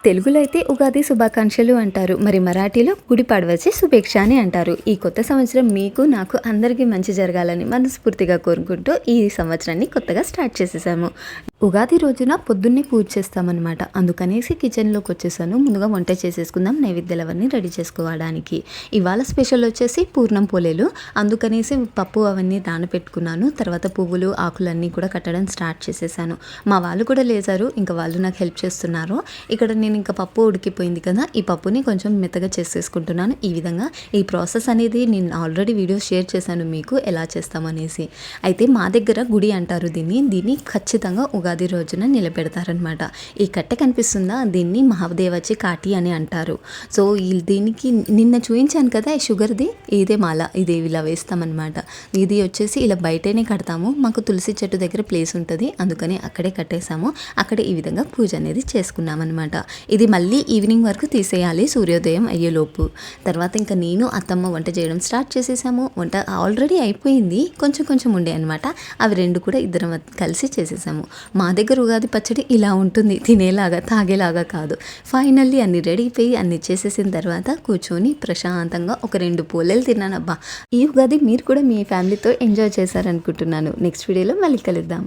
తెలుగులో అయితే ఉగాది శుభాకాంక్షలు అంటారు. మరి మరాఠీలో గుడి పాడవచ్చి శుభేచ్ఛ అని అంటారు. ఈ కొత్త సంవత్సరం మీకు నాకు అందరికీ మంచి జరగాలని మనస్ఫూర్తిగా కోరుకుంటూ ఈ సంవత్సరాన్ని కొత్తగా స్టార్ట్ చేసేసాము. ఉగాది రోజున పొద్దున్నే పూజ చేస్తామన్నమాట. అందుకనేసి కిచెన్లోకి వచ్చేసాను. ముందుగా వంట చేసేసుకుందాం, నైవేద్యాలు అవన్నీ రెడీ చేసుకోవడానికి. ఇవాళ స్పెషల్ వచ్చేసి పూర్ణం పోలేలు. అందుకనేసి పప్పు అవన్నీ నానపెట్టుకున్నాను. తర్వాత పువ్వులు ఆకులన్నీ కూడా కట్టడం స్టార్ట్ చేసేసాను. మా వాళ్ళు కూడా లేచారు, ఇంకా వాళ్ళు నాకు హెల్ప్ చేస్తున్నారు. ఇక్కడ నేను ఇంకా పప్పు ఉడికిపోయింది కదా, ఈ పప్పుని కొంచెం మెత్తగా చేసేసుకుంటున్నాను. ఈ విధంగా ఈ ప్రాసెస్ అనేది నేను ఆల్రెడీ వీడియో షేర్ చేశాను మీకు ఎలా చేస్తామనేసి. అయితే మా దగ్గర గుడి అంటారు దీన్ని ఖచ్చితంగా ఉగాది రోజున నిలబెడతారనమాట. ఈ కట్టె కనిపిస్తుందా, దీన్ని మహాదేవచి కాటి అని అంటారు. సో దీనికి నిన్న చూపించాను కదా ఈ షుగర్ది, ఇదే మాల, ఇది ఇలా వేస్తామన్నమాట. ఇది వచ్చేసి ఇలా బయటనే కడతాము. మాకు తులసి చెట్టు దగ్గర ప్లేస్ ఉంటుంది, అందుకని అక్కడే కట్టేసాము. అక్కడే ఈ విధంగా పూజ అనేది చేసుకున్నాం అనమాట. ఇది మళ్ళీ ఈవినింగ్ వరకు తీసేయాలి, సూర్యోదయం అయ్యేలోపు. తర్వాత ఇంకా నేను అత్తమ్మ వంట చేయడం స్టార్ట్ చేసేసాము. వంట ఆల్రెడీ అయిపోయింది, కొంచెం ఉండే అనమాట. అవి రెండు కూడా ఇద్దరం కలిసి చేసేసాము. మా దగ్గర ఉగాది పచ్చడి ఇలా ఉంటుంది, తినేలాగా తాగేలాగా కాదు. ఫైనల్లీ అన్ని రెడీ అయిపోయి అన్ని చేసేసిన తర్వాత కూర్చొని ప్రశాంతంగా ఒక 2 పోలేలు తిన్నానబ్బా. ఈ ఉగాది మీరు కూడా మీ ఫ్యామిలీతో ఎంజాయ్ చేశారనుకుంటున్నాను. నెక్స్ట్ వీడియోలో మళ్ళీ కలుద్దాం.